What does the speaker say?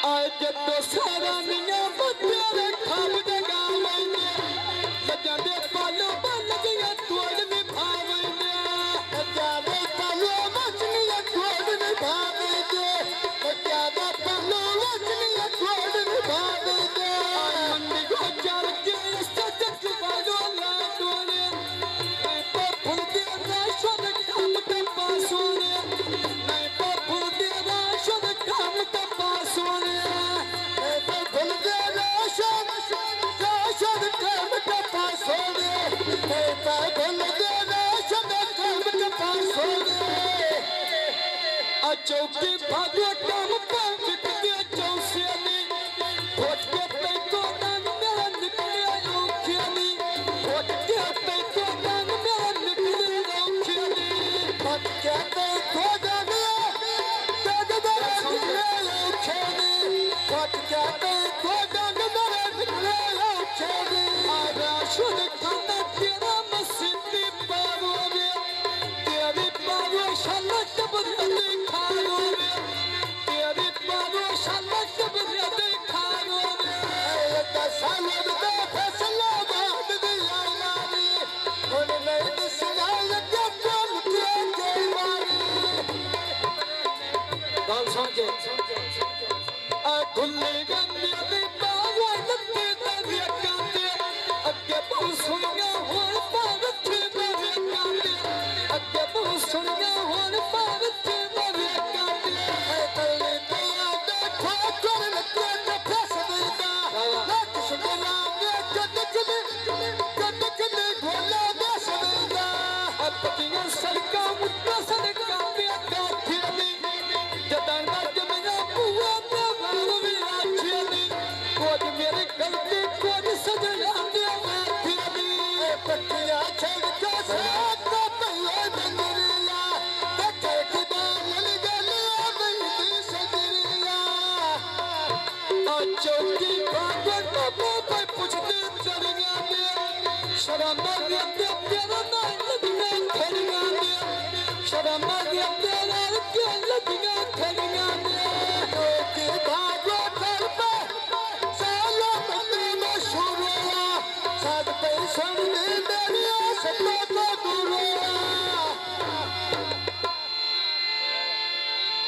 आज तो सारानिया बत्तियां खाब जगावेंगे सजादे पालो बन गया तोड़ निभावेंगे सजादे पालो मछलियां तोड़ निभावेंगे सजादे पालो मछलियां तोड़ निभावेंगे मंडी को चल के सजक वालों ला तोड़े मैं फूल दे राशन काम के पास होने मैं फूल दे राशन काम के पास होने फूल दे राशन काम के पास होने फूल दे राशन काम के पास होने चौकी भागो काम पर बिकते चौसियानी खोज के पे को दान मेरा निकले औखियानी खोज के पे को दान मेरा निकले औखियानी खोज के पे को दान मेरा निकले औखियानी खोज के पे को दान मेरा निकले औखियानी आजा शुद्ध खाना तेरा मस्ती पारो में तेरी पारो शाला जब खाओ रे तेरी पारो शाला जब खाओ रे साले में फैसला बात दिया नारी उन नहीं दिसला लगे कम के मारी गाल सुन के आ खुले गंदे दे बावा लगते दरिया कांदे अगे बहुत सुनिया होर पावत दरिया कांदे अगे बहुत सुनिया होर पावत दरिया कांदे तले तया देखो कर लगे न फसदा लट सुना में कद कद भोला बसदा अपकियां सरका मुद्दा सदका पे काठियानी जदाना जमना बुआ बाबू विराचियानी कोद मेरी गलती कोद सजया दे काठियानी पट्टियां छड़ के साथ पहले बंदरिया बच्चे की बाल गलिया बंदी सजरिया चौकी भागो बाबू पे पूछते चढ़िया दे शर्म दे तेरा नाम